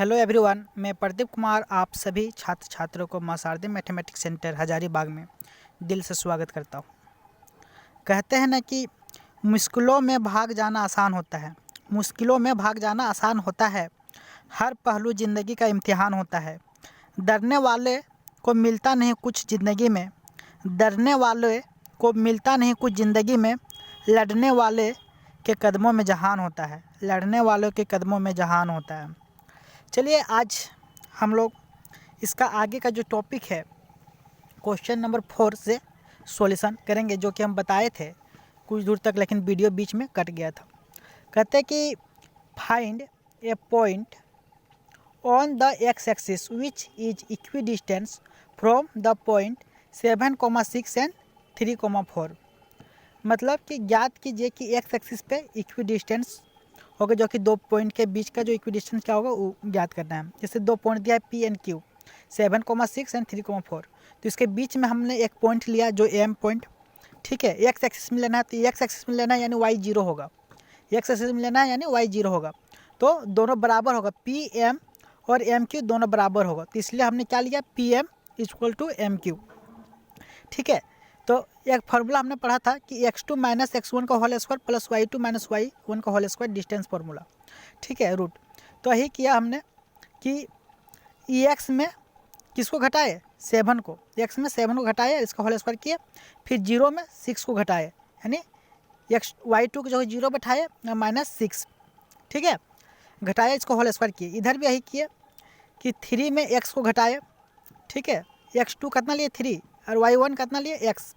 Hello everyone, मैं प्रदीप कुमार आप सभी छात्र छात्रों को मां शारदा मैथमेटिक्स सेंटर हजारीबाग में दिल से स्वागत करता हूँ। कहते हैं ना कि मुश्किलों में भाग जाना आसान होता है। मुश्किलों में भाग जाना आसान होता है। हर पहलू ज़िंदगी का इम्तिहान होता है। डरने वाले को मिलता नहीं कुछ ज़िंदगी में। डरने वाले को मिलता नहीं कुछ ज़िंदगी में। लड़ने वाले के कदमों में जहान होता है। लड़ने वालों के कदमों में जहान होता है। चलिए आज हम लोग इसका आगे का जो टॉपिक है क्वेश्चन नंबर 4 से सॉल्यूशन करेंगे, जो कि हम बताए थे कुछ दूर तक, लेकिन वीडियो बीच में कट गया था। कहते हैं कि find A point on the x axis which is equidistance from the point 7,6 and 3,4। मतलब कि ज्ञात कीजिए कि एक्स एक्सिस पे इक्विडिस्टेंस होगा, जो कि दो पॉइंट के बीच का जो इक्विडिस्टेंस क्या होगा वो ज्ञात करना है। जैसे दो पॉइंट दिया है पी एंड क्यू, 7,6 एंड 3,4, तो इसके बीच में हमने एक पॉइंट लिया जो एम पॉइंट, ठीक है। एक्स एक्सिस में लेना है तो एक्स एक्सिस में लेना है यानी वाई जीरो होगा। एक्स एक्सिस में लेना है यानी वाई जीरो होगा, तो दोनों बराबर होगा। पी एम और एम क्यू दोनों बराबर होगा, तो इसलिए हमने क्या लिया, P M equal to M Q, ठीक है। तो एक फार्मूला हमने पढ़ा था कि x2 माइनस x1 का whole square plus y2 minus y1 का होल स्क्वायर डिस्टेंस फार्मूला, ठीक है, रूट। तो यही किया हमने कि एक्स में किसको घटाए, 7 को, एक्स में 7 को घटाए, इसका होल स्क्वायर किए, फिर 0 में 6 को घटाए, यानी एक्स y2 को जो है 0 बैठाए -6, ठीक है, घटाए, इसको होल स्क्वायर किए। इधर भी यही किए कि 3 में x को घटाए, ठीक है, x2 कितना लिए 3 और y1 कितना लिए x,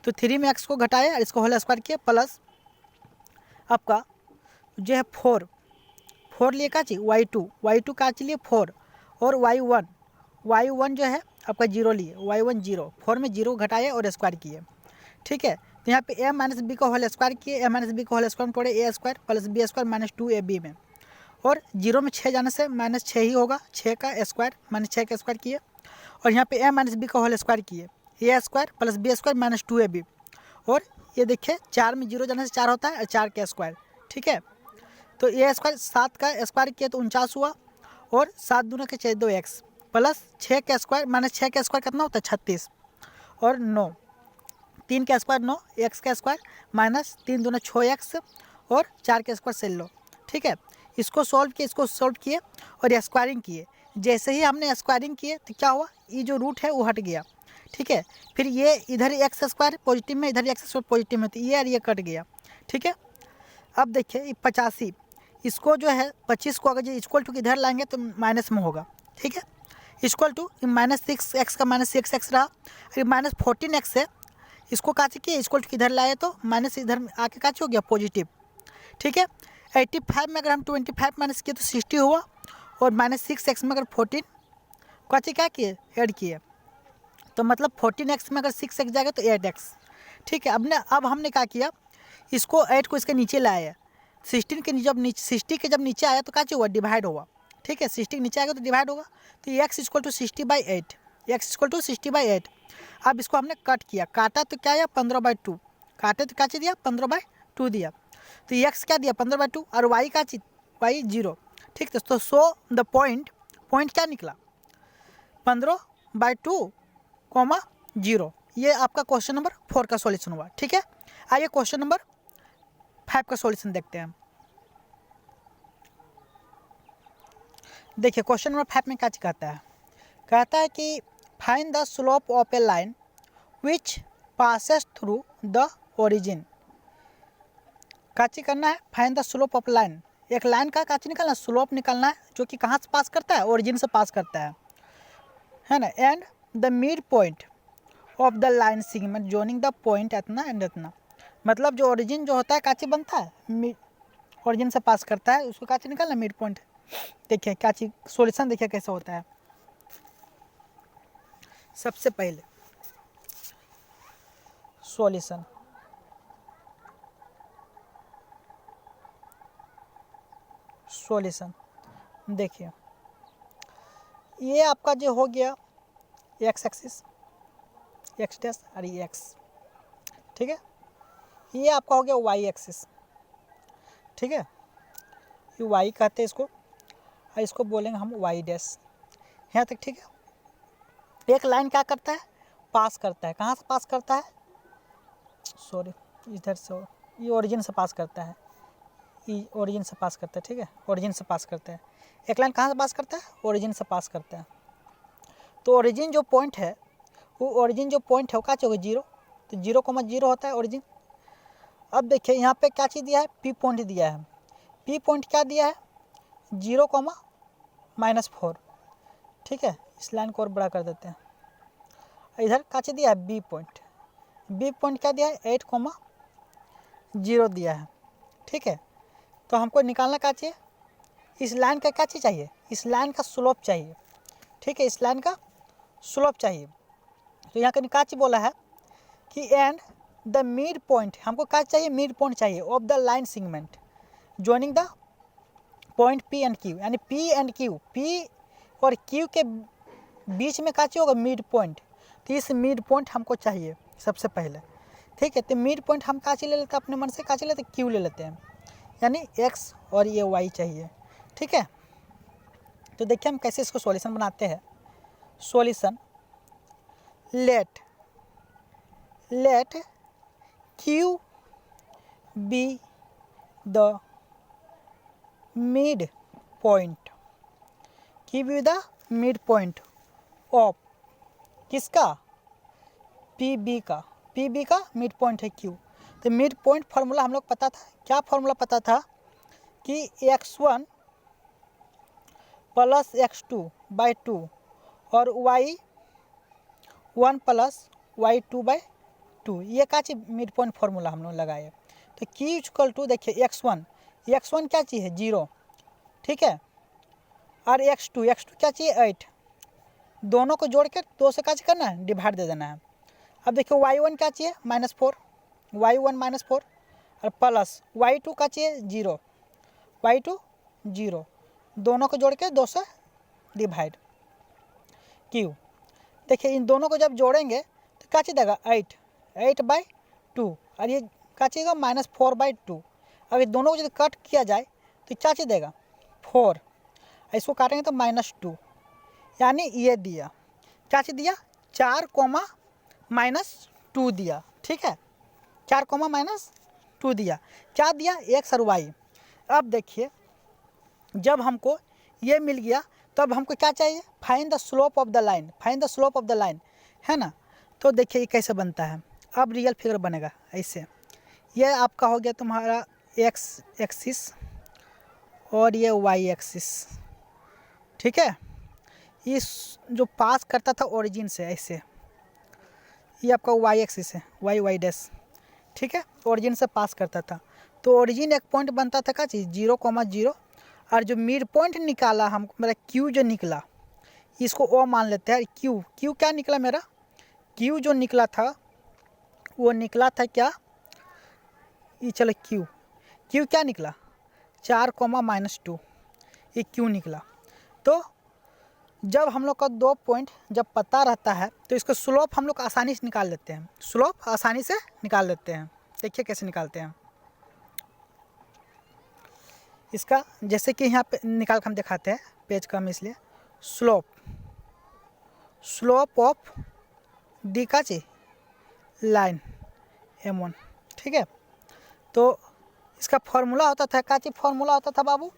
तो 3 में x को घटाए और इसको होल स्क्वायर किया, प्लस आपका जो है 4 लिए का चाहिए y2 का चाहिए 4 और y1 जो है आपका 0 लिए, y1 0, 4 में 0 घटाए और स्क्वायर किए, ठीक है। तो यहाँ पे a माइनस बी का होल स्क्वायर किए, a माइनस बी का होल स्क्वायर तोड़े, a square plus B square minus 2ab में, और 0 में 6 जाने से -6 ही होगा, 6 का स्क्वायर -6 का स्क्वायर किए, और यहाँ पे a माइनस बी का होल स्क्वायर किए, a square plus B square minus 2ab, और ये देखिए 4 में 0 जाने से 4 होता है और 4 का स्क्वायर, ठीक है। तो ए स्क्वायर 7 का स्क्वायर किया तो 49 हुआ, और 7 दूना के 2x प्लस 6 का स्क्वायर माइनस 6 का स्क्वायर कितना होता है 36, और 9, 3 का स्क्वायर 9, x का स्क्वायर माइनस 3 दूना 6x और 4 का स्क्वायर से लो, ठीक है। इसको सॉल्व किए, इसको सॉल्व किए और स्क्वायरिंग किए। जैसे ही हमने स्क्वायरिंग किए तो क्या हुआ, ये जो रूट है वो हट गया, ठीक है। फिर ये इधर एक्स स्क्वायर पॉजिटिव में, इधर एक्स स्क्वायर पॉजिटिव में, तो ये और ये कट गया, ठीक है। अब देखिए 85, इसको जो है 25 को अगर जो इक्वल टू इधर लाएंगे तो माइनस में होगा, ठीक है। इक्वल टू -6x का -6x रहा, और -14x है, इसको काचे किए इक्वल टू इधर लाए तो माइनस इधर आके काचे हो गया पॉजिटिव, ठीक है। 85 में अगर हम 25 माइनस किए तो 60 हुआ, और -6x में अगर 14 काचे क्या किए ऐड किए, तो मतलब 14x में अगर 6x जाएगा तो 8x, ठीक है। अब हमने क्या किया, इसको 8 को इसके नीचे लाया, 16 के जब नीचे 60 के जब नीचे आया तो क्या हुआ, डिवाइड हुआ, ठीक है। 60 के नीचे आएगा तो डिवाइड होगा, तो x equal to 60/8, x equal to 60/8। अब इसको हमने कट किया, काटा तो क्या आया 15/2, काटे तो क्या चीज़ दिया 15/2 दिया, तो x क्या दिया 15/2, और y का चीज y 0, ठीक है। तो सो द पॉइंट क्या निकला 15/2, 0। ये आपका क्वेश्चन नंबर 4 का सॉल्यूशन हुआ, ठीक है। आइए क्वेश्चन नंबर 5 का सॉल्यूशन देखते हैं। देखिए क्वेश्चन नंबर 5 में क्या कहता है कि find the slope of A line which passes through the origin. काची करना है, find the slope of line, एक लाइन का काची निकालना, स्लोप निकालना है, जो कि कहाँ से पास करता है, ओरिजिन से पास करता है ना। एंड द मिड पॉइंट of the line segment joining the point इतना एंड इतना, मतलब जो ओरिजिन जो होता है काची बनता है, ओरिजिन से पास करता है, उसको काची निकालना मिड पॉइंट। देखिए क्या चीज सॉल्यूशन देखिए कैसे होता है। सबसे पहले सॉल्यूशन देखिए, ये आपका जो हो गया एक्स एक्सिस, एक्स डैश और ये एक्स, ठीक है। ये आपका हो गया वाई एक्सिस, ठीक है, ये वाई कहते हैं इसको, और इसको बोलेंगे हम वाई डैश। यहाँ तक ठीक है। एक लाइन क्या करता है, पास करता है। कहाँ से पास करता है, सॉरी इधर से, ये ओरिजिन से पास करता है, ये ओरिजिन से पास करता है, ठीक है, ओरिजिन से पास करता है। एक लाइन कहाँ से पास करता है, ओरिजिन से पास करता है। तो ओरिजिन जो पॉइंट है, वो ओरिजिन जो पॉइंट है वो क्या चाहिए, 0, तो 0,0 होता है ओरिजिन। अब देखिए यहाँ पे क्या चीज़ दिया है, पी पॉइंट दिया है। पी पॉइंट क्या दिया है, 0,-4, ठीक है। इस लाइन को और बड़ा कर देते हैं। इधर क्या चीज़ दिया है, बी पॉइंट। बी पॉइंट क्या दिया है, 8,0 दिया है, ठीक है। तो हमको निकालना क्या चाहिए, इस लाइन का क्या चीज़ चाहिए, इस लाइन का स्लोप चाहिए, ठीक है, इस लाइन का स्लोप चाहिए। तो यहाँ का क्या चीज़ बोला है कि एंड द मिड पॉइंट, हमको क्या चाहिए, मिड पॉइंट चाहिए of the line segment joining the point P and Q, यानी पी एंड क्यू, पी और क्यू के बीच में क्या चाहिए होगा, मिड पॉइंट। तो इस मिड पॉइंट हमको चाहिए सबसे पहले, ठीक है। तो मिड पॉइंट हम क्या चीज़ ले लेते हैं, अपने मन से क्या चीज़ लेते हैं, क्यू ले लेते हैं, यानी एक्स और ये वाई चाहिए, ठीक है। तो देखिए हम कैसे इसको सॉल्यूशन बनाते हैं। Solution, let Q be the mid point, of be the mid पॉइंट ऑफ किसका, पी बी का, पी बी का मिड पॉइंट है क्यू। तो मिड पॉइंट फार्मूला हम लोग पता था, क्या फार्मूला पता था कि x1 + x2/2 और y1 + y2/2, ये क्या चीज़ मिड पॉइंट फार्मूला हम लोग लगाए। तो Q = देखिए x1 क्या चीज़ है, 0, ठीक है, और x2 क्या चाहिए, 8। दोनों को जोड़ के 2 से क्या करना है, डिवाइड दे देना है। अब देखिए y1 क्या चाहिए, -4, y1 -4, और प्लस y2 का चाहिए 0, y2 0, दोनों को जोड़ के 2 से डिवाइड। क्यू देखिए इन दोनों को जब जोड़ेंगे तो क्या चीज़ देगा, 8/2, और ये क्या चीज़ -4/2। अब ये दोनों को यदि कट किया जाए तो क्या चीज़ देगा, 4, इसको काटेंगे तो -2, यानी ये दिया, क्या चीज़ दिया, 4,-2 दिया, ठीक है, 4,-2 दिया। क्या दिया, एक्स और वाई। अब देखिए जब हमको ये मिल गया तो अब हमको क्या चाहिए, find the slope of the line, find the slope of the line, है ना। तो देखिए ये कैसे बनता है, अब रियल फिगर बनेगा ऐसे। ये आपका हो गया तुम्हारा एक्स एक्सिस और ये वाई एक्सिस, ठीक है। इस जो पास करता था ओरिजिन से ऐसे, ये आपका वाई एक्सिस है, वाई डैश, ठीक है, ओरिजिन से पास करता था। तो ओरिजिन एक पॉइंट बनता था क्या चीज़, 0,0, और जो मिड पॉइंट निकाला हम, मेरा क्यू जो निकला, इसको ओ मान लेते हैं। क्यू क्या निकला मेरा, क्यू जो निकला था वो निकला था क्या, ये चलो क्यू क्या निकला, 4,-2, ये क्यू निकला। तो जब हम लोग का 2 पॉइंट जब पता रहता है तो इसका स्लोप हम लोग आसानी से निकाल लेते हैं, स्लोप आसानी से निकाल लेते हैं। देखिए कैसे निकालते हैं इसका, जैसे कि यहाँ पे निकाल कर हम दिखाते हैं, पेज कम इसलिए। स्लोप ऑफ डी का ची लाइन M1, ठीक है। तो इसका फॉर्मूला होता था, क्या चीज़ फॉर्मूला होता था बाबू,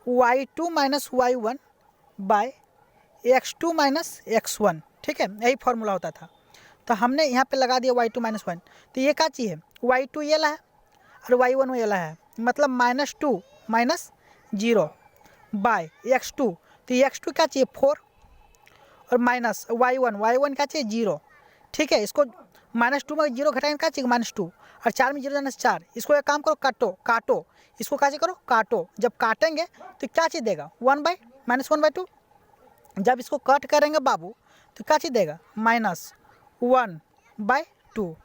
y2 - y1 bye x2 - x1, ठीक है, यही फॉर्मूला होता था। तो हमने यहाँ पे लगा दिया y2 - 1, तो ये क्या चीज़ है, y2 ये ला है और y1 ये ला है, मतलब -2 - 0 बाय x2, तो x2 क्या चाहिए, 4, और माइनस y1 क्या चाहिए, 0, ठीक है। इसको -2 में 0 घटाएंगे क्या चाहिए, -2, और 4 में 0 जाने से 4। इसको एक काम करो, काटो, इसको क्या करो, काटो। जब काटेंगे तो क्या चीज़ देगा, -1/2। जब इसको कट करेंगे बाबू तो क्या चीज़ देगा, -1/2।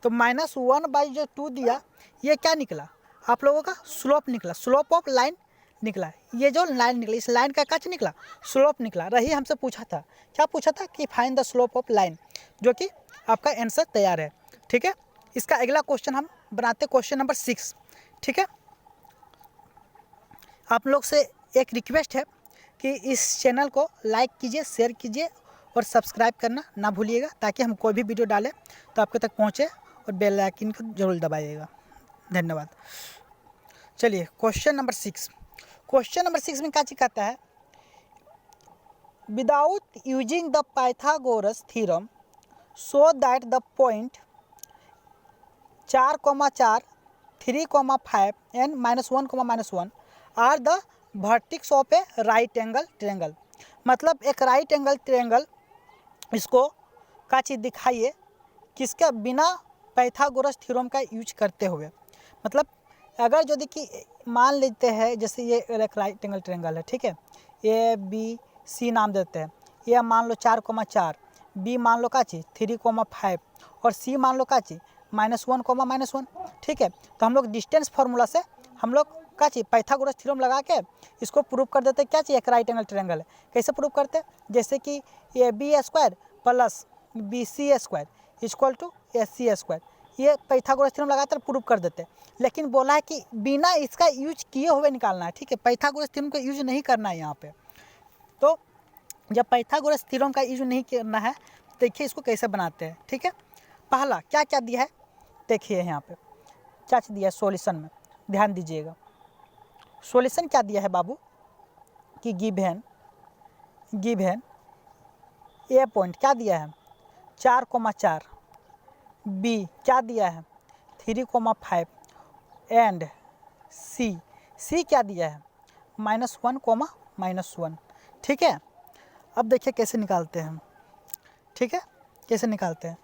तो -1/2 दिया, ये क्या निकला आप लोगों का, स्लोप निकला, स्लोप ऑफ लाइन निकला। ये जो लाइन निकली, इस लाइन का क्या चीज़ निकला, स्लोप निकला। रही हमसे पूछा था, क्या पूछा था कि find the slope of line, जो कि आपका आंसर तैयार है, ठीक है। इसका अगला क्वेश्चन हम बनाते, क्वेश्चन नंबर 6, ठीक है। आप लोग से एक रिक्वेस्ट है कि इस चैनल को लाइक कीजिए, शेयर कीजिए और सब्सक्राइब करना ना भूलिएगा, ताकि हम कोई भी वीडियो डालें तो आपके तक पहुँचे, और बेल आइकन को जरूर दबाइएगा। धन्यवाद। चलिए क्वेश्चन नंबर 6। क्वेश्चन नंबर 6 में क्या चीज कहता है, without using the Pythagoras theorem show that the point 4,4 3,5 and -1,-1 are the vertex of a right angle triangle. मतलब एक राइट एंगल ट्रायंगल इसको का चीज़ दिखाइए किसका बिना पाइथागोरस थ्योरम का यूज करते हुए। मतलब अगर जो देखिए मान लेते हैं जैसे ये एक राइट एंगल ट्रायंगल है, ठीक है, ए बी सी नाम देते हैं। ए मान लो 4,4, बी मान लो का चीज़ 3,5 और सी मान लो का चीज़ -1,-1, ठीक है। तो हम लोग डिस्टेंस फार्मूला से हम लोग क्या चीज़ पाइथागोरस थ्योरम लगा के इसको प्रूव कर देते हैं क्या चीज़ एक राइट एंगल ट्रायंगल है। कैसे प्रूव करते हैं, जैसे कि A B square plus B C square equal to A C square, ये पाइथागोरस थ्योरम लगाकर प्रूव कर देते हैं। लेकिन बोला है कि बिना इसका यूज किए हुए निकालना है, ठीक है, पाइथागोरस थ्योरम का यूज नहीं करना है यहाँ पे। तो जब पाइथागोरस थ्योरम का यूज नहीं करना है, देखिए इसको कैसे बनाते हैं, ठीक है। पहला क्या क्या दिया है देखिए, यहाँ पे क्या चीज़ दिया है सॉल्यूशन में, ध्यान दीजिएगा। सॉल्यूशन क्या दिया है बाबू कि गिवन ए पॉइंट क्या दिया है 4,4, बी क्या दिया है 3,5 एंड सी क्या दिया है -1,-1, ठीक है। अब देखिए कैसे निकालते हैं हम, ठीक है, कैसे निकालते हैं।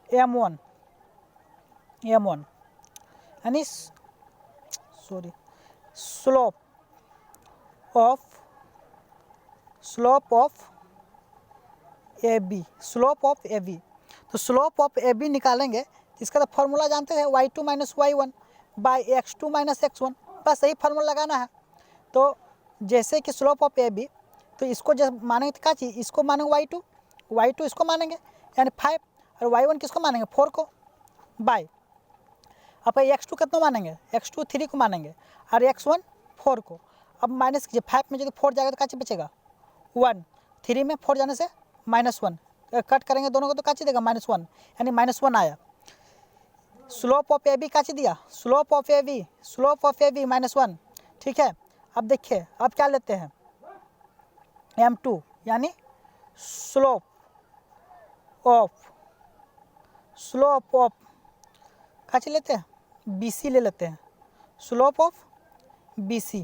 M1 यानी स्लोप ऑफ ए बी, तो स्लोप ऑफ ए बी निकालेंगे, इसका तो फॉर्मूला जानते हैं y2 - y1 by x2 - x1, बस यही फार्मूला लगाना है। तो जैसे कि स्लोप ऑफ ए बी, तो इसको जब मानेंगे तो क्या चीज़, इसको मानेंगे y2 इसको मानेंगे यानी 5, और y1 किसको मानेंगे 4 को, बाई अब x2 कितना मानेंगे, x2 3 को मानेंगे और x1 4 को। अब माइनस कीजिए, 5 में यदि 4 जाएगा तो क्या चीज़ बचेगा 1, 3 में 4 जाने से -1, कट करेंगे दोनों को तो क्या चीज़ देगा -1, यानी -1 आया। स्लोप ऑफ ए बी का चीज़ दिया, स्लोप ऑफ ए बी -1, ठीक है। अब देखिए अब क्या लेते हैं M2 यानी स्लोप ऑफ क्या चीज लेते हैं BC ले लेते हैं, स्लोप ऑफ BC।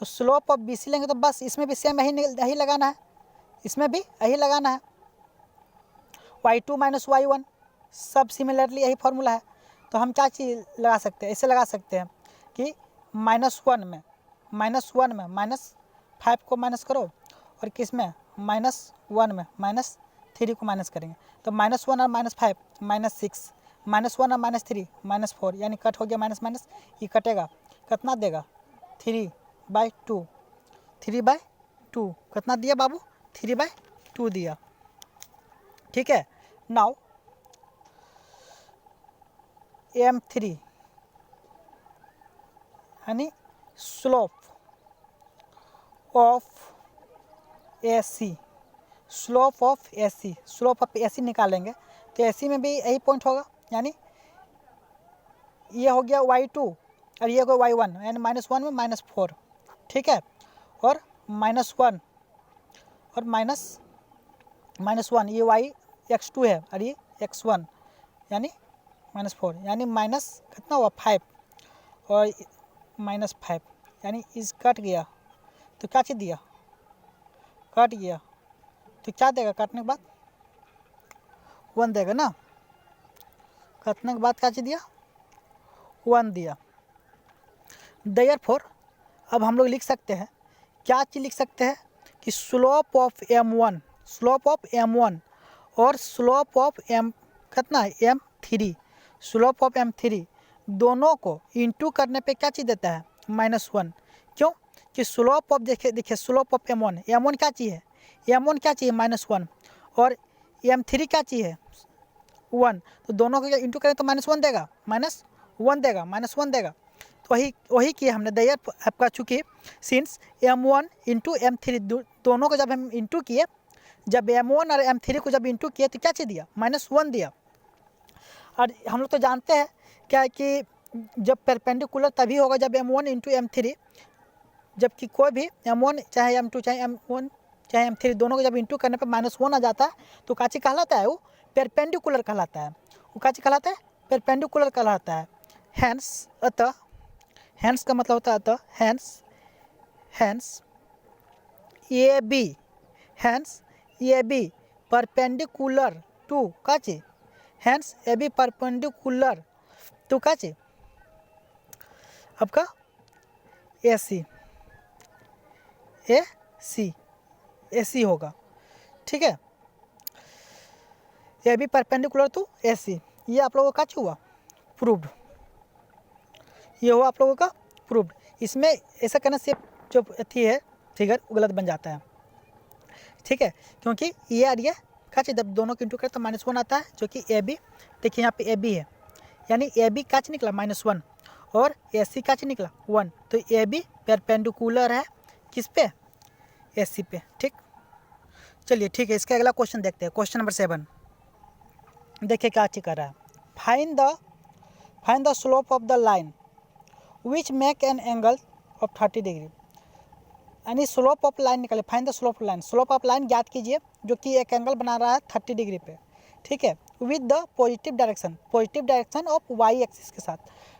तो स्लोप ऑफ BC लेंगे तो बस इसमें भी सेम यही लगाना है, इसमें भी यही लगाना है, y2 - y1 सब सिमिलरली यही फार्मूला है। तो हम क्या चीज़ लगा सकते हैं, ऐसे लगा सकते हैं कि -1 में -5 को माइनस करो और किस में -1 में -3 को माइनस करेंगे, तो -1 और -5 -6, -1 और -3 -4, यानी कट हो गया माइनस माइनस, ये कटेगा कितना देगा 3/2 कितना दिया बाबू 3/2 दिया, ठीक है। नाउ M3 यानी स्लोप ऑफ AC निकालेंगे तो AC में भी यही पॉइंट होगा, यानी ये हो गया y2 और ये हो गया y1, यानी -1 में -4, ठीक है, और -1 और -1 ये x2 है और ये x1 यानी -4, यानी माइनस कितना हुआ 5 और -5, यानी इस कट गया तो क्या चीज़ दिया, कट गया तो क्या देगा, काटने के बाद 1 देगा ना, काटने के बाद क्या चीज़ दिया 1 दिया। देयरफॉर अब हम लोग लिख सकते हैं, क्या चीज़ लिख सकते हैं कि स्लोप ऑफ M1 और स्लोप ऑफ कितना M3, स्लोप ऑफ M3 दोनों को इंटू करने पे क्या चीज़ देता है -1। क्यों कि स्लोप ऑफ देखिए स्लोप ऑफ M1 क्या चीज़ है, M1 क्या चाहिए -1 और M3 क्या चीज़ है 1, तो दोनों को इंटू करें तो -1 देगा, -1 देगा। तो वही किया हमने। दैयर आपका चूँकि सिंस m1 इंटू m3 दोनों को जब हम इंटू किए, जब m1 और m3 को जब इंटू किए तो क्या चीज़ दिया, -1 दिया। और हम लोग तो जानते हैं क्या है कि जब परपेंडिकुलर तभी होगा जब m1 इंटू m3, जबकि कोई भी m1 चाहे m2 चाहे m1 चाहे m3 दोनों को जब इंटू करने पर -1 आ जाता है तो काची कहलाता है, वो परपेंडिकुलर कहलाता है। वो काची कहलाता है, परपेंडिकुलर कहलाता है। हैंस अतः, हैंस का मतलब होता है अतः, hence A B, hence A B perpendicular to काची, hence A B perpendicular to काची आपका ए सी होगा। ठीक है, A B perpendicular to A C, ये आप लोगों का क्या हुआ, प्रूव्ड। ये हुआ आप लोगों का प्रूव्ड। इसमें ऐसा करने से जो अथी है फिगर वो गलत बन जाता है। ठीक है, क्योंकि ये और ये काच जब दोनों को इंटू करें तो -1 आता है, जो कि ए बी, देखिए यहाँ पे ए बी है, यानी ए बी काच निकला -1 और ए सी काच निकला 1, तो ए बी परपेंडिकुलर है किस पे, ए सी पे। ठीक, चलिए ठीक है, इसका अगला क्वेश्चन देखते हैं। क्वेश्चन नंबर 7 देखिए क्या चीज कर रहा है। Find the slope of the line which make an angle of 30 degree, यानी स्लोप ऑफ लाइन निकाले। Find the slope of line, slope of line ज्ञात कीजिए जो कि एक एंगल बना रहा है 30 डिग्री पे। ठीक है, with the positive direction of Y axis के साथ,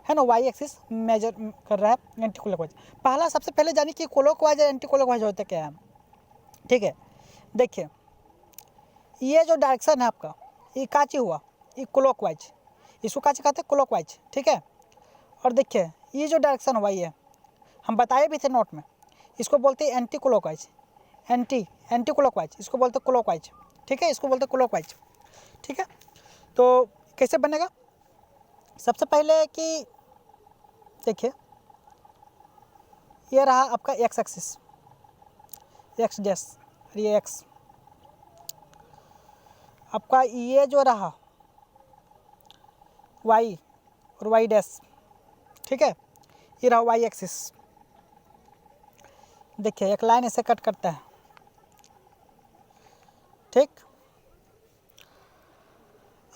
है ना, वाई एक्सिस मेजर कर रहा है एंटी क्लॉकवाइज। पहला सबसे पहले जानिए कि क्लॉकवाइज और एंटी क्लॉकवाइज होता क्या है। ठीक है, देखिए ये जो डायरेक्शन है आपका, ये काची हुआ, ये क्लॉकवाइज, इसको काची कहते हैं, क्लॉकवाइज। ठीक है, और देखिए ये जो डायरेक्शन हुआ ये हम बताए भी थे नोट में, इसको बोलते हैं एंटी क्लॉकवाइज, एंटी क्लॉकवाइज, इसको बोलते हैं क्लॉकवाइज। ठीक है, इसको बोलते हैं क्लॉकवाइज। ठीक है, तो कैसे बनेगा, सबसे पहले कि देखिए ये रहा आपका एक्स एक्सिस, एक्स डैश, ये एक्स आपका, ये जो रहा वाई और वाई डैश। ठीक है, ये रहा वाई एक्सिस। देखिए एक लाइन ऐसे कट करता है। ठीक,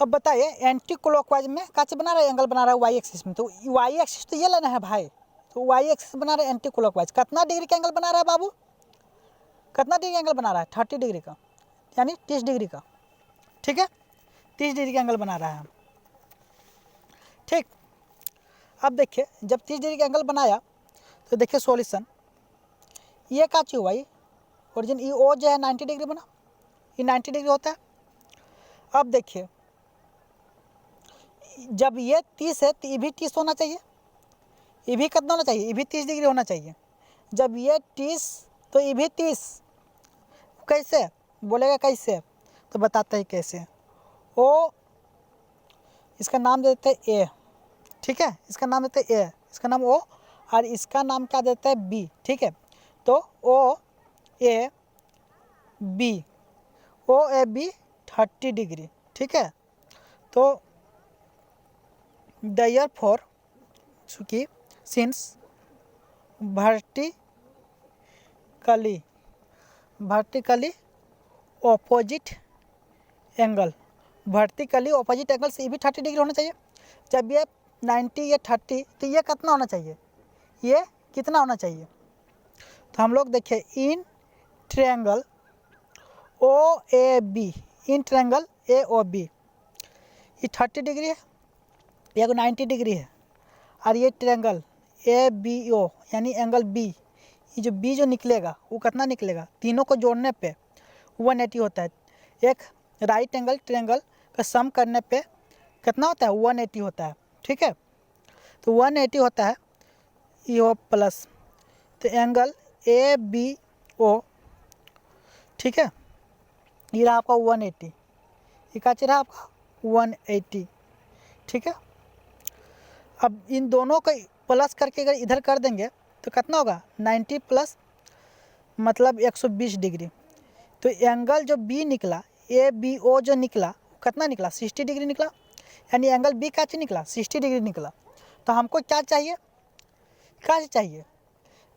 अब बताइए एंटी क्लॉकवाइज में काचे बना रहा है, एंगल बना रहा है वाई एक्सिस में, तो वाई एक्सिस तो ये लेना है भाई, तो वाई एक्सिस बना रहा है एंटी क्लॉकवाइज। कितना डिग्री का एंगल बना रहा है बाबू, कितना डिग्री एंगल बना रहा है, 30 डिग्री का, यानी 30 डिग्री का। ठीक है, 30 डिग्री का एंगल बना रहा है। ठीक, अब देखिए जब 30 डिग्री का एंगल बनाया तो देखिए सॉल्यूशन, ये काची हुआ, ये ओरिजिन, ये ओ जो है 90 डिग्री बना, ये 90 डिग्री होता है। अब देखिए जब ये 30 है तो ये भी 30 होना चाहिए, ये भी कितना होना चाहिए, ये भी 30 डिग्री होना चाहिए। जब ये 30 तो ये भी 30, कैसे बोलेगा, कैसे, तो बताते हैं कैसे। ओ इसका नाम दे देते हैं ए। ठीक है, इसका नाम देते हैं ए, इसका नाम ओ, और इसका नाम क्या देते हैं बी। ठीक है, तो O A B, O A B 30 degree. ठीक है, तो देयरफॉर चूँकि since vertically opposite angle, vertically opposite angle से ये भी 30 डिग्री होना चाहिए। जब ये 90 ये 30 तो ये कितना होना चाहिए, ये कितना होना चाहिए, तो हम लोग देखिए in triangle O A B, in triangle A O B, ये 30 डिग्री है, ये 90 डिग्री है, और ये ट्रायंगल ए बी ओ यानी एंगल बी, ये जो बी जो निकलेगा वो कितना निकलेगा, तीनों को जोड़ने पे 180 होता है। एक राइट एंगल ट्रायंगल का सम करने पे कितना होता है, 180 होता है। ठीक है, तो 180 होता है, ये हो प्लस, तो एंगल ए बी ओ, ठीक है, ये रहा आपका 180, ये क्या रहा आपका 180। ठीक है, अब इन दोनों को प्लस करके अगर इधर कर देंगे तो कितना होगा, 90 प्लस मतलब 120 डिग्री। तो एंगल जो बी निकला, ए बी ओ जो निकला कितना निकला, 60 डिग्री निकला, यानी एंगल बी का निकला 60 डिग्री निकला। तो हमको क्या चाहिए, क्या चाहिए,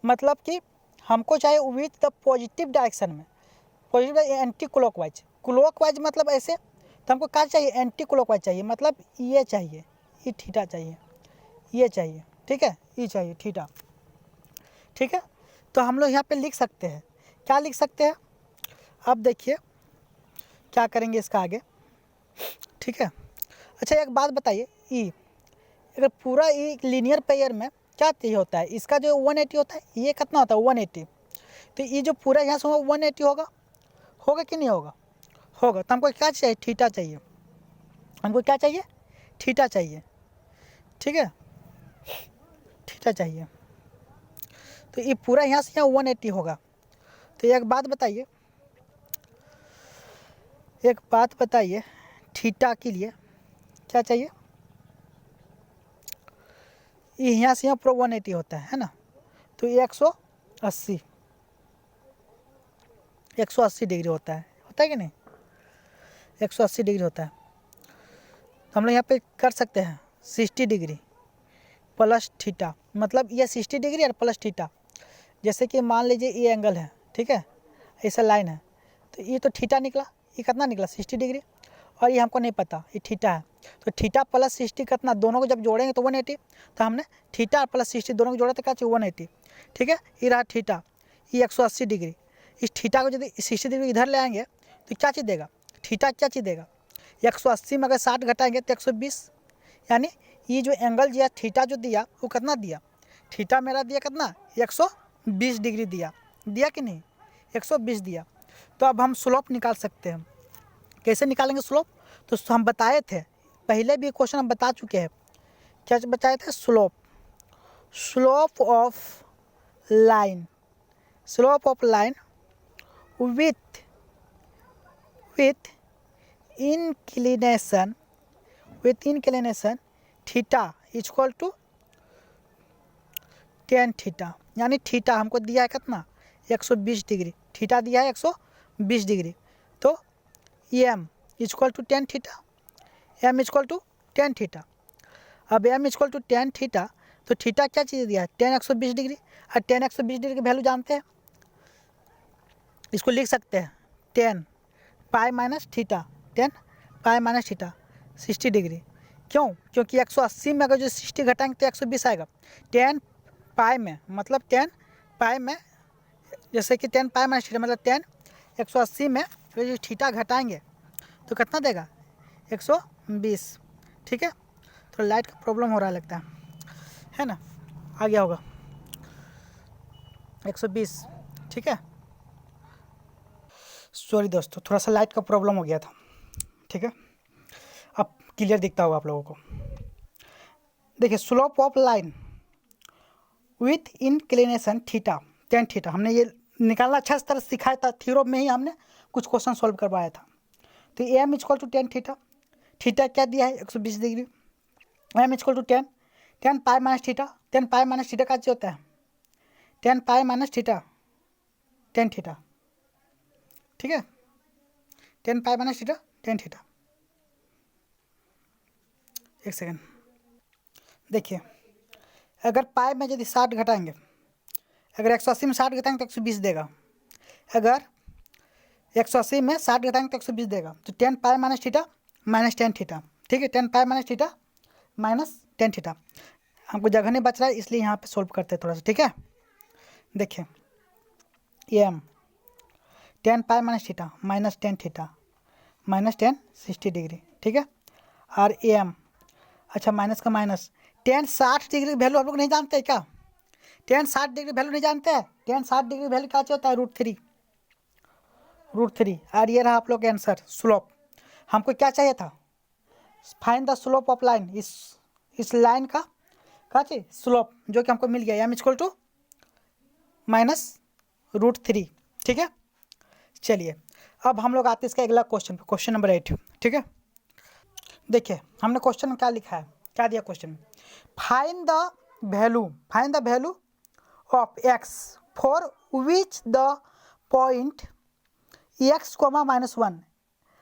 मतलब कि हमको चाहिए विथ द पॉजिटिव डायरेक्शन में, पॉजिटिव एंटी क्लॉकवाइज, क्लॉकवाइज मतलब ऐसे, तो हमको क्या चाहिए, एंटी क्लॉकवाइज चाहिए, मतलब ये चाहिए, ये थीटा चाहिए, ये चाहिए, ठीक है, ये चाहिए थीटा, ठीक है। तो हम लोग यहाँ पे लिख सकते हैं, क्या लिख सकते हैं, अब देखिए क्या करेंगे इसका आगे, ठीक है। अच्छा एक बात बताइए, ई अगर पूरा ई लीनियर पेयर में क्या चाहिए होता है, इसका जो 180 होता है, ये कितना होता है 180, तो ये जो पूरा यहाँ से 180 होगा, होगा कि नहीं होगा, होगा। तो हमको क्या चाहिए, थीटा चाहिए, हमको क्या चाहिए, थीटा चाहिए, ठीक है, थीटा चाहिए। तो ये पूरा यहाँ से यहाँ 180 होगा। तो एक बात बताइए, एक बात बताइए, थीटा के लिए क्या चाहिए, ये यहाँ से यहाँ पूरा 180 होता है ना, तो ये 180 डिग्री होता है कि नहीं, 180 डिग्री होता है। तो हम लोग यहाँ पे कर सकते हैं 60 डिग्री प्लस थीटा, मतलब ये 60 डिग्री और प्लस थीटा। जैसे कि मान लीजिए ये एंगल है, ठीक है, ऐसा लाइन है, तो ये तो थीटा निकला, ये कितना निकला 60 डिग्री, और ये हमको नहीं पता ये थीटा है, तो थीटा प्लस 60 कितना, दोनों को जब जोड़ेंगे तो 180, तो हमने थीटा प्लस 60 दोनों को जोड़ा तो क्या चाहिए 180, ठीक है। ये रहा थीटा, ये 180 डिग्री, इस थीटा को यदि 60 डिग्री इधर ले आएंगे तो क्या चीज़ देगा, थीटा क्या चीज़ देगा, 180 में अगर 60 घटाएंगे तो 120, यानी ये जो एंगल दिया थीटा जो दिया वो कितना दिया, थीटा मेरा दिया कितना 120 डिग्री दिया, दिया कि नहीं 120 दिया। तो अब हम स्लोप निकाल सकते हैं, कैसे निकालेंगे स्लोप, तो हम बताए थे पहले भी क्वेश्चन हम बता चुके हैं, क्या बताए थे, slope, slope of line, slope of line with inclination, with inclination theta equal to tan theta, यानी थीटा हमको दिया है कितना 120 डिग्री, थीटा दिया है 120 डिग्री, तो M equal to tan theta, M equal to tan theta. अब M equal to tan theta, तो थीटा क्या चीज़ दिया है, टेन 120 डिग्री, और टेन 120 डिग्री की वैल्यू जानते हैं, इसको लिख सकते हैं 10 pi minus theta, 10 pi minus theta 60 degree. क्यों, क्योंकि 180 में अगर जो 60 घटाएंगे तो 120 आएगा, 10 पाई में मतलब 10 पाई में, जैसे कि 10 पाई माइनस थीटा मतलब 10 180 में अगर जो थीटा घटाएंगे तो कितना देगा 120, ठीक है। तो लाइट का प्रॉब्लम हो रहा लगता है ना, आ गया होगा 120, ठीक है। सॉरी दोस्तों, थोड़ा सा लाइट का प्रॉब्लम हो गया था, ठीक है, अब क्लियर दिखता होगा आप लोगों को। देखिए slope of line with inclination theta, tan theta, हमने ये निकालना अच्छा तरह सिखाया था, थ्योरम में ही हमने कुछ क्वेश्चन सॉल्व करवाया था। तो M equal to tan theta, theta क्या दिया है 120 degree, M equal to 10, 10 pi minus theta, 10 pi minus theta का होता है 10 पाई माइनस थीटा, 10 थीटा, ठीक है, 10 पाई माइनस थीटा 10 थीटा। एक सेकेंड देखिए, अगर पाई में यदि 60 घटाएंगे, अगर 180 में 60 घटाएंगे तो 120 देगा, अगर 180 में 60 घटाएंगे तो 120 देगा, तो 10 pi minus theta minus 10 theta, ठीक है, 10 pi minus theta minus 10 theta. हमको जगह नहीं बच रहा है इसलिए यहाँ पे सोल्व करते हैं थोड़ा सा, ठीक है। देखिए M 10 pi minus theta minus 10 theta minus 10 60 degree, ठीक है, और एम, अच्छा माइनस का माइनस, 10 60 डिग्री वैल्यू आप लोग नहीं जानते क्या, 10 60 डिग्री वैल्यू नहीं जानते हैं, 10 60 डिग्री वैल्यू क्या होता है √3, √3, और ये रहा आप लोग आंसर स्लोप। हमको क्या चाहिए था, find the slope of line, इस लाइन का क्या चाहिए स्लोप, जो कि हमको मिल गया एम इक्वल टू माइनस √3, ठीक है। चलिए अब हम लोग आते हैं इसका अगला क्वेश्चन पे, क्वेश्चन नंबर 8, ठीक है। देखिए हमने क्वेश्चन में क्या लिखा है, क्या दिया क्वेश्चन में, find the value of X for which the point X comma -1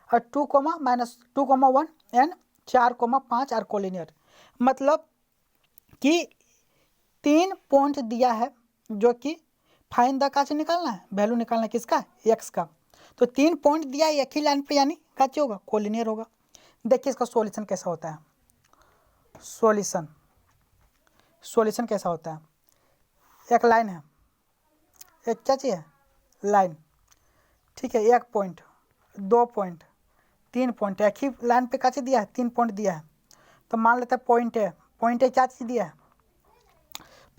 और 2,-2,1 एंड 4,5 आर कोलिनियर, मतलब कि 3 पॉइंट दिया है जो कि फाइंड द का चीज निकालना है, वैल्यू निकालना है किसका, एक्स का। तो 3 पॉइंट दिया है एक ही लाइन पे, यानी का चीज होगा, कोलिनियर होगा। देखिए इसका सॉल्यूशन कैसा होता है। सॉल्यूशन कैसा होता है, एक लाइन है, एक क्या चीज है, लाइन, ठीक है, 1 पॉइंट, 2 पॉइंट, 3 पॉइंट, एक ही लाइन पे क्या चीज दिया है, 3 पॉइंट दिया है। तो मान लेते हैं पॉइंट है, पॉइंट है क्या चीज दिया है,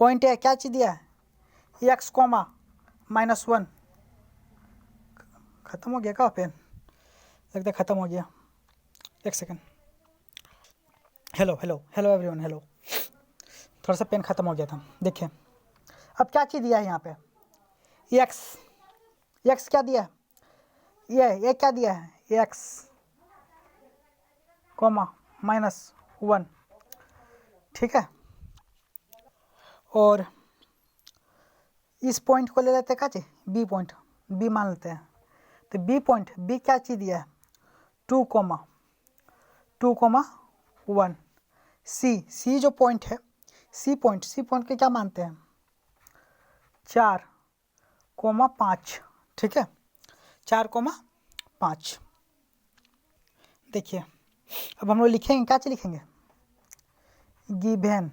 पॉइंट है क्या चीज दिया है, एक्स कोमा -1। खत्म हो गया का पेन, लगता है खत्म हो गया, एक second. Hello hello hello everyone, hello, थोड़ा सा पेन खत्म हो गया था। देखिए अब क्या चीज़ दिया है यहाँ पे, एक्स, एक्स क्या दिया है, ये क्या दिया है, एक्स कोमा -1, ठीक है। और इस पॉइंट को ले लेते हैं क्या चीज, बी पॉइंट, बी मान लेते हैं। तो बी पॉइंट, बी क्या चीज़ दिया है, 2,1। सी जो पॉइंट है, सी पॉइंट के क्या मानते हैं, 4,5, ठीक है, 4,5। देखिए अब हम लोग लिखेंगे क्या चीज लिखेंगे, given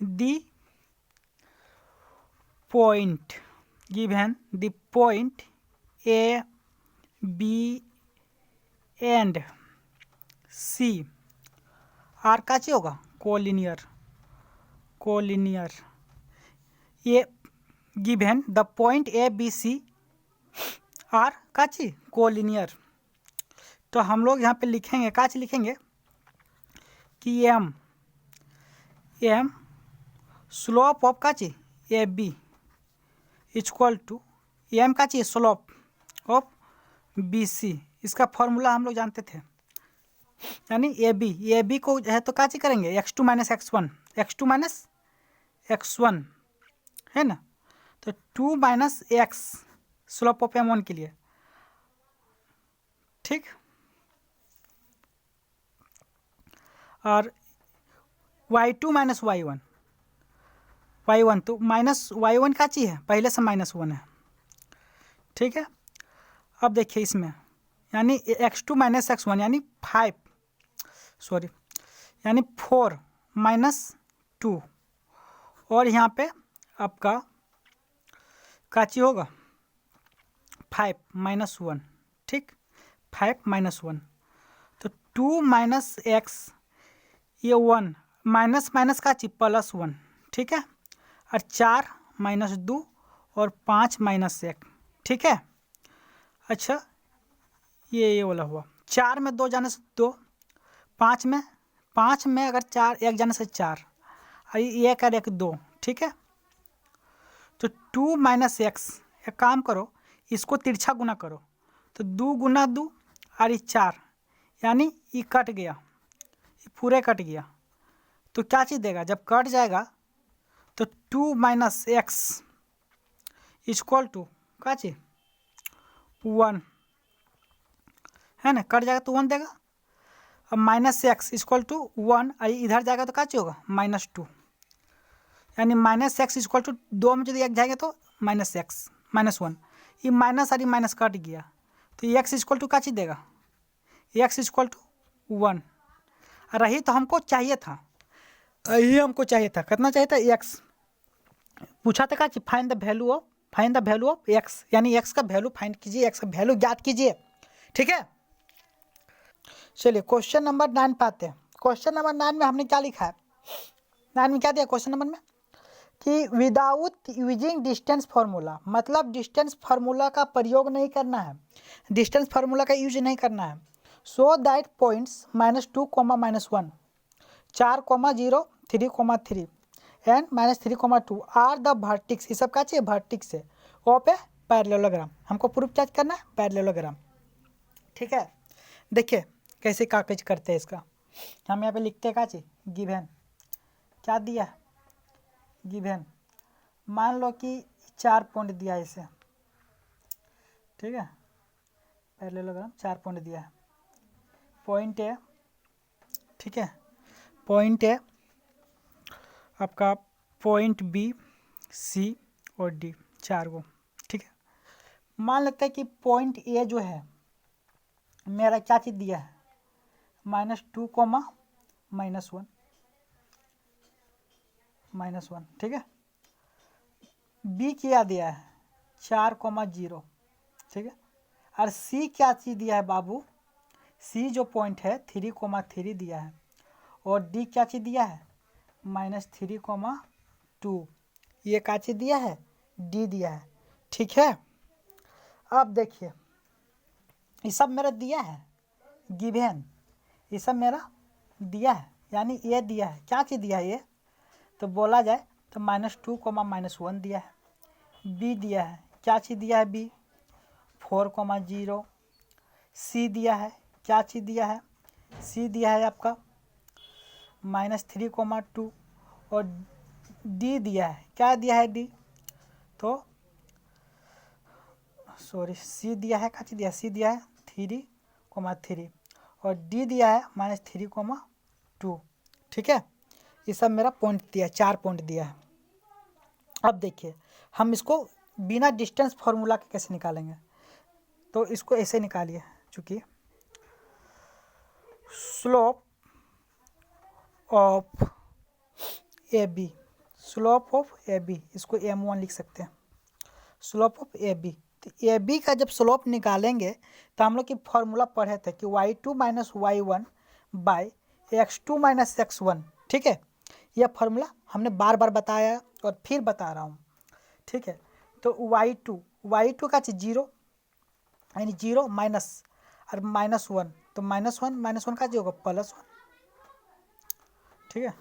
the point, given the point A B and C are का चीज होगा, कोलिनियर। ये given the point A B C are का चीज कोलिनियर। तो हम लोग यहाँ पे लिखेंगे का चीज लिखेंगे कि एम स्लोप ऑफ का चीज A B equal to M का चीज स्लोप ऑफ बी सी। इसका फॉर्मूला हम लोग जानते थे, यानी ए बी को है तो का चीज करेंगे, x2 - x1 है ना। तो 2 - x स्लोप ऑफ m1 के लिए, ठीक। और y2 - y1 तो -y1 का चीज है, पहले से -1 है, ठीक है। अब देखिए इसमें यानी x2 - x1 यानी 4 -2, और यहाँ पे आपका काची होगा 5 - 1, ठीक, 5 - 1। तो 2 - x, ये 1 माइनस का ची +1, ठीक है। और 4 - 2 और 5 - 1, ठीक है। अच्छा ये वाला हुआ, 4 में 2 जाने से 2, 5 में अगर 4 1 जाने से 4, और ये एक और एक 2, ठीक है। तो 2 - x, एक काम करो इसको तिरछा गुना करो, तो 2 × 2 और ये 4, यानी ये कट गया, ये पूरे कट गया। तो क्या चीज़ देगा, जब कट जाएगा तो 2 - x इक्वल टू क्या चीज 1 है ना, कट जाएगा तो 1 देगा। अब -x इक्वल टू 1, इधर जाएगा तो क्या चीज होगा -2, यानी -x इक्वल टू 2 में यदि एक जाएगा तो -x -1, ये माइनस और ये माइनस कट गया, तो x इक्वल टू क्या चीज देगा, x इक्वल टू 1। रही तो हमको चाहिए था, ये हमको चाहिए था, कितना चाहिए था, x पूछा था क्या चीज, find the value of x, यानी x का वैल्यू फाइंड कीजिए, x का वैल्यू ज्ञात कीजिए, ठीक है। चलिए क्वेश्चन नंबर 9 पे आते हैं। क्वेश्चन नंबर 9 में हमने क्या लिखा है, 9 में क्या दिया क्वेश्चन नंबर में, कि विदाउट यूजिंग डिस्टेंस फार्मूला, मतलब डिस्टेंस फार्मूला का प्रयोग नहीं करना है, डिस्टेंस फार्मूला का यूज नहीं करना है। So that points -2, -1, 4, 0, 3, 3 and -3, 2 are the vertices, ये सब क्या चाहिए वर्टिक्स है ऑफ ए पैरेललोग्राम। हमको प्रूफ क्या करना है, पैरेललोग्राम, ठीक है। देखिए कैसे कागज करते हैं इसका, हम यहाँ पे लिखते हैं क्या चीज, गिवन क्या दिया, गिवन मान लो कि 4 पॉइंट दिया है इसे, ठीक है, पैरेललोग्राम 4 पॉइंट दिया है, पॉइंट ए, ठीक है, पॉइंट है आपका पॉइंट बी, सी और डी, 4 गो। ठीक है, मान लेते हैं कि पॉइंट ए जो है मेरा क्या चीज़ दिया है, -2, -1, -1। ठीक है, बी क्या दिया है, 4, 0। ठीक है, और सी क्या चीज़ दिया है बाबू, सी जो पॉइंट है 3, 3 दिया है, और डी क्या चीज़ दिया है, -3, 2। ये क्या चीज़ दिया है, डी दिया है। ठीक है, अब देखिए ये सब मेरा दिया है गिवन, ये सब मेरा दिया है, यानी ये दिया है, क्या चीज़ दिया है ये, तो बोला जाए तो -2, -1 दिया है। बी दिया है, क्या चीज़ दिया है बी, 4, 0। सी दिया है, क्या चीज़ दिया है, सी दिया है आपका -3, 2। और डी दिया है, क्या दिया है डी, तो सॉरी सी दिया है, क्या चीज़ दिया है, सी दिया है 3, 3। और डी दिया है -3, 2। ठीक है, ये सब मेरा पॉइंट दिया है, 4 पॉइंट दिया है। अब देखिए हम इसको बिना डिस्टेंस फार्मूला के कैसे निकालेंगे, तो इसको ऐसे निकालिए, चूँकि slope of A B, slope of A B, इसको m1 लिख सकते हैं, स्लोप ऑफ ए बी। तो ए बी का जब स्लोप निकालेंगे तो हम लोग की फॉर्मूला पढ़े थे कि y2 - y1 by x2 - x1। ठीक है, यह फार्मूला हमने बार बार बताया और फिर बता रहा हूँ। ठीक है, तो y2 का चीज़ 0, यानी 0 माइनस और -1, तो -1 का जो होगा +1। ठीक है,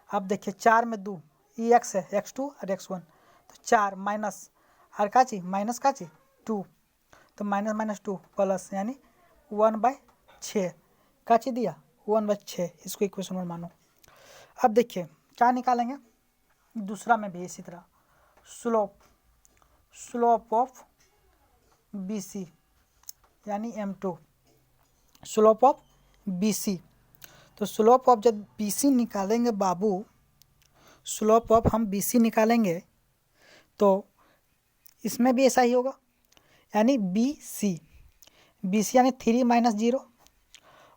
अब देखिए 4 में 2, ये x है, x2 और x1, तो 4 माइनस और का चीज माइनस का चीज 2, तो -2 प्लस, यानी 1/6 का चीज दिया 1/6, इसको इक्वेशन में मानो। अब देखिए क्या निकालेंगे, दूसरा में भी इसी तरह, स्लोप ऑफ बी सी, यानी m2, slope of B C. तो स्लोप ऑफ जब बी सी निकालेंगे बाबू, स्लोप ऑफ हम बी सी निकालेंगे तो इसमें भी ऐसा ही होगा, यानी बी सी यानी 3 - 0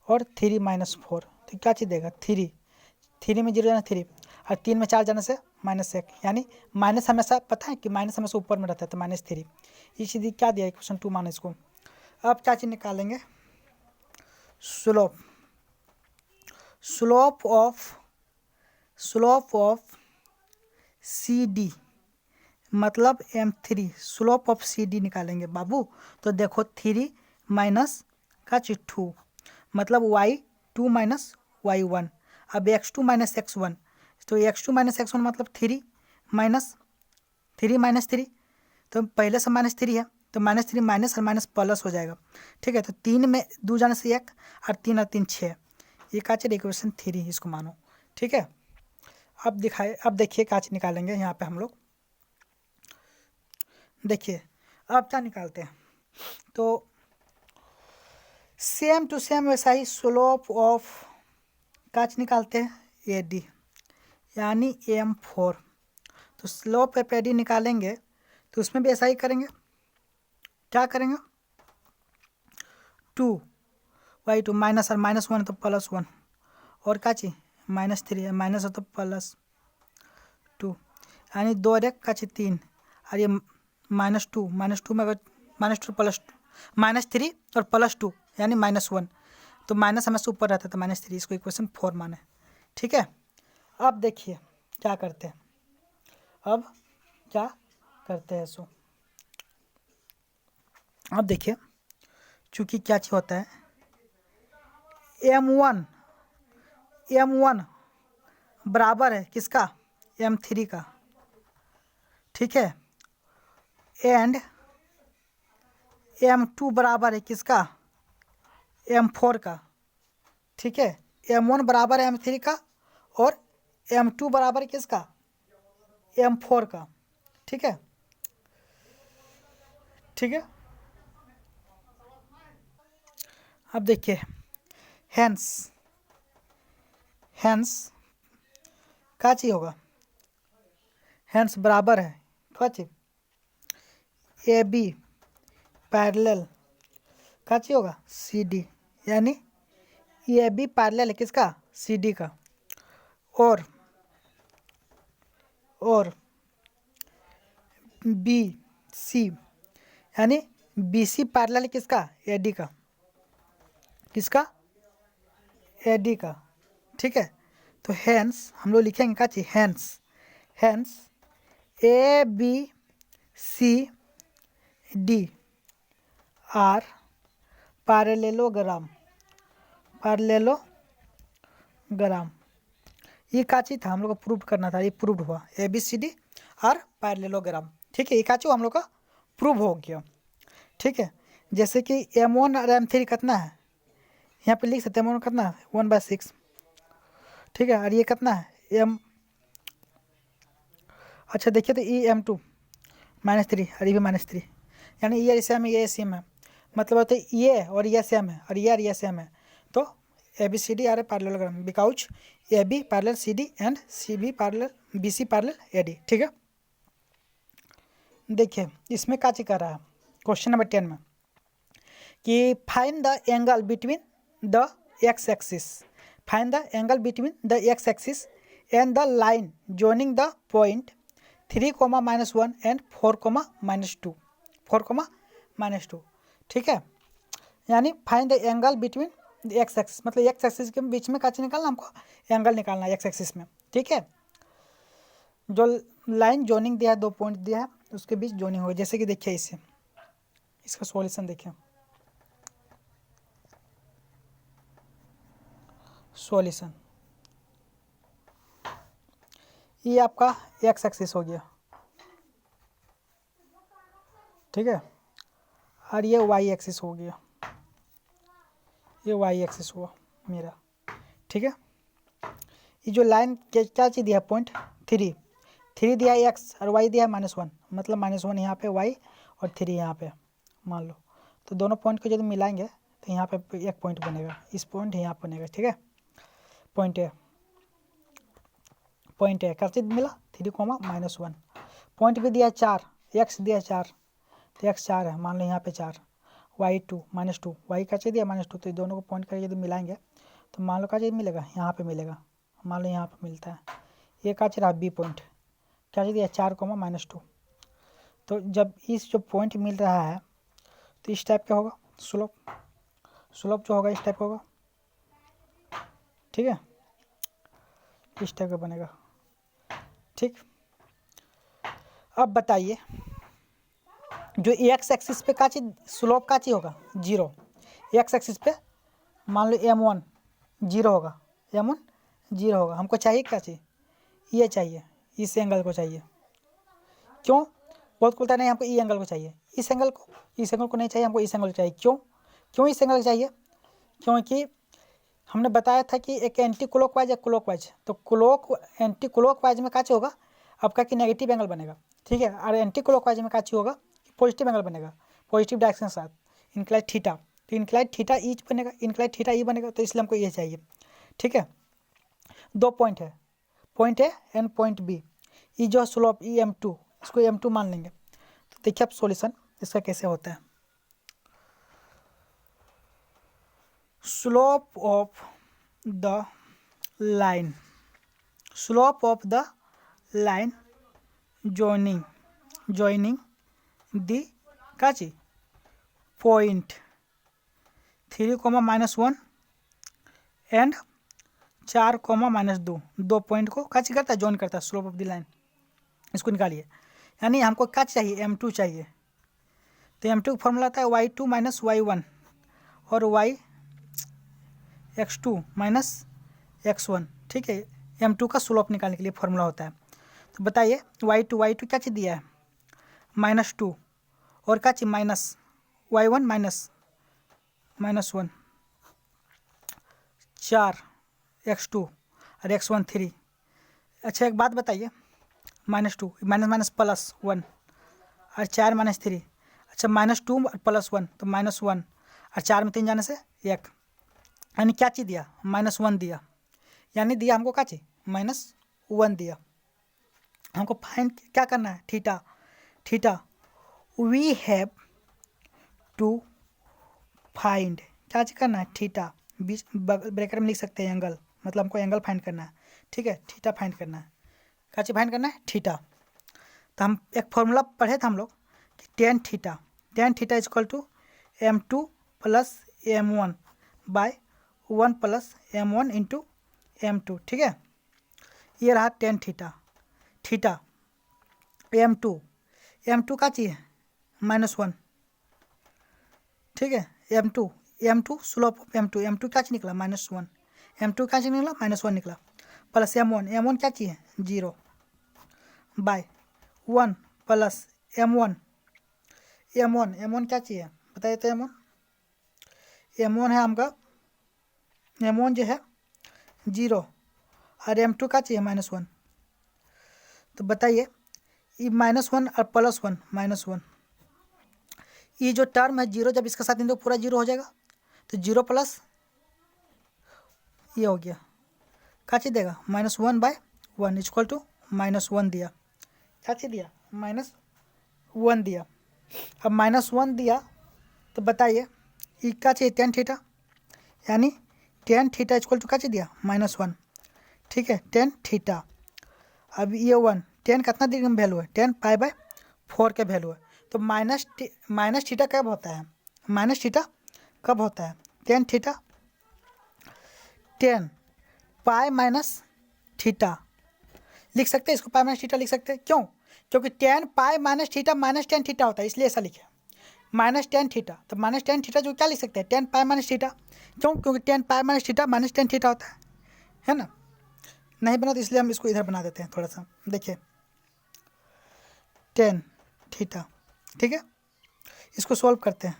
और 3 - 4, तो क्या चीज़ देगा 3 में 0 जाना 3, और 3 में 4 जाने से -1, यानी माइनस हमेशा पता है कि माइनस हमेशा ऊपर में रहता है, तो -3। ये चीज़ क्या दिया इक्वेशन 2 मानो इसको। अब क्या चीज़ निकालेंगे, स्लोप ऑफ सी डी, मतलब m3, slope of C D निकालेंगे बाबू। तो देखो 3 माइनस का चीज 2, मतलब y2 - y1। अब x2 - x1, तो x2 - x1 मतलब 3 माइनस 3, तो पहले से -3 है, तो -3 माइनस और माइनस प्लस हो जाएगा। ठीक है, तो 3 में 2 जाने से 1, और 3 और 3 6, ये का चीज इक्वेशन 3, इसको मानो। ठीक है, अब देखिए काच निकालेंगे यहाँ पे हम लोग, देखिए अब क्या निकालते हैं, तो सेम टू सेम वैसा ही स्लोप ऑफ काच निकालते हैं ए डी, यानी m4। तो स्लोप ऑफ ए डी निकालेंगे तो उसमें भी ऐसा ही करेंगे, क्या करेंगे 2y2 माइनस और -1 तो +1, और का चीज -3 है, माइनस है तो +2, यानी 2 और 1 का चीज 3, और ये -2 में अगर -2 -3 और +2 यानी -1, तो माइनस हमेशा ऊपर रहता है, तो -3, इसको इक्वेशन 4 माने। ठीक है, अब देखिए क्या करते हैं, सो अब देखिए चूँकि क्या चीज होता है, m1 बराबर है किसका, m3 का। ठीक है, एंड m2 बराबर है किसका, m4 का। ठीक है, m1 बराबर है m3 का, और m2 बराबर है किसका, m4 का। ठीक है, अब देखिए हेंस हैंस का चीज होगा, हैंस बराबर है का चीज ए बी पैरेलल का चीज होगा सी डी, यानी ए बी पैरेलल है किसका सी डी का, और बी सी यानी बी सी पैरेलल किसका ए डी का, किसका ए डी का। ठीक है, तो हैंस हम लोग लिखेंगे क्या चीज hence A B C D are parallelogram ये का चीज था हम लोग को प्रूव करना था, ये प्रूव हुआ A B C D are parallelogram. ठीक है, ये का चीज हम लोग का प्रूव हो गया। ठीक है, जैसे कि M1 और M3 कितना है यहाँ पे लिख सकते हैं, M1 कितना है 1/6। ठीक है, और ये कितना है अच्छा देखिए तो ई M2 -3 और ये भी -3, यानी ये सेम है ये सेम है, मतलब होता है ये और ये सेम है और ये सेम है, तो A B C D are a parallelogram because A B parallel C D and C B parallel B C parallel A D. ठीक है, देखिए इसमें क्या चीज कर रहा है क्वेश्चन नंबर 10 में कि find the angle between the x axis, find the angle between the x axis and the line joining the point 3, -1 and 4, -2 4, ठीक है, यानी find the angle between the x axis, मतलब एक्स एक्सिस के बीच में का चीज निकालना, हमको एंगल निकालना है एक्स एक्सिस में। ठीक है, जो लाइन जोनिंग दिया है, 2 पॉइंट दिया है उसके बीच जोनिंग हो, जैसे कि देखिए इसे, इसका सॉल्यूशन देखिए, सॉल्यूशन ये आपका एक्स एक्सिस हो गया। ठीक है, और ये वाई एक्सिस हो गया, ये वाई एक्सिस हुआ मेरा। ठीक है, ये जो लाइन क्या चीज़ दिया पॉइंट 3 दिया है एक्स और वाई दिया है -1, मतलब -1 यहाँ पे वाई और 3 यहाँ पे मान लो, तो दोनों पॉइंट को जब मिलाएंगे तो यहाँ पे एक पॉइंट बनेगा, इस पॉइंट यहाँ बनेगा। ठीक है, पॉइंट है क्या चीज मिला 3, -1, पॉइंट भी दिया 4, एक्स दिया 4, तो एक्स 4 है मान लो यहाँ पे 4, वाई 2 -2, वाई का चीज दिया -2, तो दोनों को पॉइंट करके यदि मिलाएंगे तो मान लो का चीज मिलेगा यहाँ पे मिलेगा, मान लो यहाँ पे मिलता है, ये का चीज रहा बी पॉइंट, क्या चीज दिया 4, -2, तो जब इस जो पॉइंट मिल रहा है तो इस टाइप का होगा स्लोप जो होगा इस टाइप का होगा। ठीक है, इस टाइप का बनेगा। ठीक, अब बताइए जो एक्स एक्सिस पे का चीज स्लोप का चीज होगा 0, एक्स एक्सिस पे मान लो M1 0 होगा, M1 0 होगा, हमको चाहिए क्या चीज ये चाहिए, इस एंगल को चाहिए, क्यों बहुत बोलता नहीं हमको ई एंगल को चाहिए, इस एंगल को नहीं चाहिए, हमको इस एंगल को चाहिए। क्यों इस एंगल को चाहिए, क्योंकि हमने बताया था कि एक एंटी क्लॉकवाइज एक क्लॉकवाइज, तो एंटी क्लॉकवाइज में का चीज होगा आपका कि नेगेटिव एंगल बनेगा। ठीक है, और एंटी क्लॉकवाइज में का चीज होगा पॉजिटिव एंगल बनेगा, पॉजिटिव डायरेक्शन के साथ, इंक्लाइन थीटा, तो इंक्लाइन थीटा ई बनेगा, इंक्लाइन थीटा ई बनेगा, तो इसलिए हमको ये चाहिए। ठीक है, 2 पॉइंट है, point A and point B, ई जो स्लोप ई M2, इसको M2 मान लेंगे। तो देखिए अब सॉल्यूशन इसका कैसे होता है, slope of the line joining दी का चीज पॉइंट 3, -1 एंड 4, -2, 2 पॉइंट को का चीज करता है जॉइन करता है, स्लोप ऑफ द लाइन, इसको निकालिए। यानी हमको क्या चाहिए M2 चाहिए, तो M2 का फॉर्मूला आता है y2 - y1 और x2 - x1। ठीक है, M2 का स्लोप निकालने के लिए फॉर्मूला होता है। तो बताइए y2 क्या चीज दिया है -2 और क्या चीज -y1 -1 4 x2 और x1 3। अच्छा एक बात बताइए, -2 -+1 और 4 -3, अच्छा -2 +1 तो -1 और 4 में 3 जाने से 1, यानी क्या चीज़ दिया -1 दिया, यानी दिया हमको क्या चाहिए, -1 दिया। हमको फाइंड क्या करना है, theta. Theta we have to find, क्या चीज करना है, थीटा। बीच ब्रैकेट में लिख सकते हैं एंगल, मतलब हमको एंगल फाइंड करना है, ठीक है, थीटा फाइंड करना है। क्या चीज फाइंड करना है, थीटा। तो हम एक फॉर्मूला पढ़े थे हम लोग कि tan theta is equal to m2 plus m1 by 1 plus m1 into m2, ठीक है। ये रहा टेन थीटा। थीटा m2 का चाहिए -1, ठीक है। m2 स्लोप ऑफ m2 क्या चीज निकला, -1। m2 क्या चीज निकला, -1 निकला, प्लस m1 क्या चाहिए, 0 बाय 1 प्लस m1 क्या चाहिए बताइए तो। m1 है हमका, m1 जो है 0 और m2 का चाहिए -1। तो बताइए ये -1 और +1 -1, ये जो टर्म है 0 जब इसके साथ इन दो पूरा 0 हो जाएगा, तो 0 प्लस ये हो गया, क्या चीज देगा, -1/1 इक्वल टू -1 दिया। क्या चीज दिया, -1 दिया। अब -1 दिया तो बताइए ये क्या चाहिए, टेन थीटा, यानी टेन थीटा इक्वल टू क्या चीज दिया, -1, ठीक है, टेन थीटा। अब ये 1 टेन कितना डिग्री में वैल्यू है, 10π/4 का वैल्यू है। तो माइनस थीटा कब होता है, माइनस थीटा कब होता है, टेन थीटा 10π-थीटा लिख सकते हैं, इसको π-थीटा लिख सकते हैं। क्यों, क्योंकि 10π-थीटा -10 थीटा होता है, इसलिए ऐसा लिखे -10 थीटा। तो -10 थीटा जो क्या लिख सकते हैं, 10π-थीटा। क्यों, क्योंकि 10π-थीटा -10 थीटा होता है ना। नहीं बना तो इसलिए हम इसको इधर बना देते हैं थोड़ा सा, देखिए 10 थीटा, ठीक है। इसको सॉल्व करते हैं,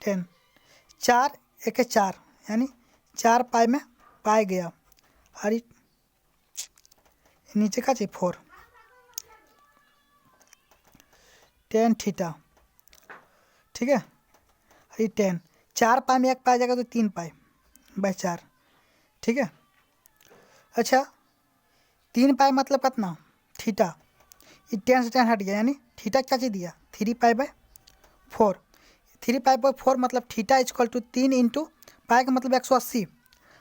10 4 1 4 यानी 4π में पाए गया, और नीचे का चाहिए 4, 10 थीटा, ठीक है। अरे 10 4π में 1 पाया जाएगा तो 3π/4, ठीक है। अच्छा 3π मतलब कितना, थीटा, ये 10 से 10 हट गया, यानी थीटा क्या चीज दिया, 3π/4। 3π/4 मतलब theta equal to 3 into pi का मतलब 180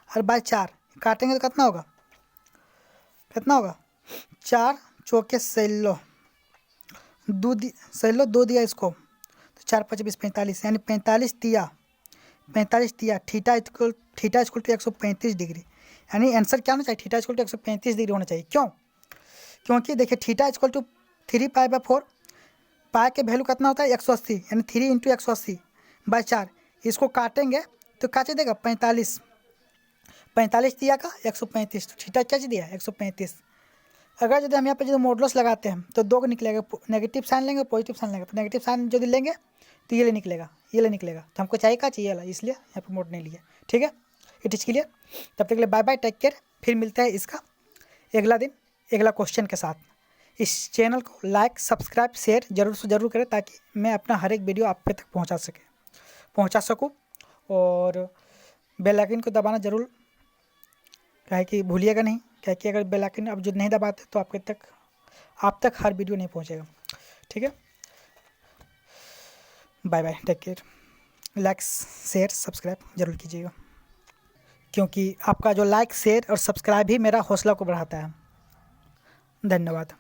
और /4 काटेंगे तो कितना होगा, 4 चौके 16, 2 दिया इसको, तो 4 × 5 = 45, यानी 45 दिया थीटा इक्वल टू 135 डिग्री। यानी आंसर क्या होना चाहिए, थीटा इक्वल टू 135 डिग्री होना चाहिए। क्यों, क्योंकि देखिए थीटा इक्वल टू 3π/4, पाई के वैल्यू कितना होता है 180, यानी 3 इंटू 180/4, इसको काटेंगे तो क्या चाहिए देगा, 45 दिया का 135, तो थीटा क्या दिया 135। अगर यदि हम यहाँ पे जो मॉडुलस लगाते हैं तो 2 निकलेगा, नेगेटिव साइन लेंगे पॉजिटिव साइन लेंगे, तो नेगेटिव साइन यदि लेंगे तो ये ले निकलेगा, तो हमको चाहिए क्या चाहिए वाला, इसलिए यहाँ पे मोड नहीं लिया, ठीक है। It is clear. तब तक के लिए बाय बाय, टेक केयर। फिर मिलता है इसका अगला दिन अगला क्वेश्चन के साथ। इस चैनल को लाइक सब्सक्राइब शेयर जरूर से ज़रूर करें, ताकि मैं अपना हर एक वीडियो आप तक पहुँचा सकूँ। और बेल आइकन को दबाना ज़रूर, कहे कि भूलिएगा नहीं, क्या कि अगर बेल आइकन अब जो नहीं दबाते तो आप तक हर वीडियो नहीं पहुंचेगा, ठीक है। Bye bye, take care. Like share subscribe जरूर कीजिएगा, क्योंकि आपका जो लाइक शेयर और सब्सक्राइब ही मेरा हौसला को बढ़ाता है। धन्यवाद।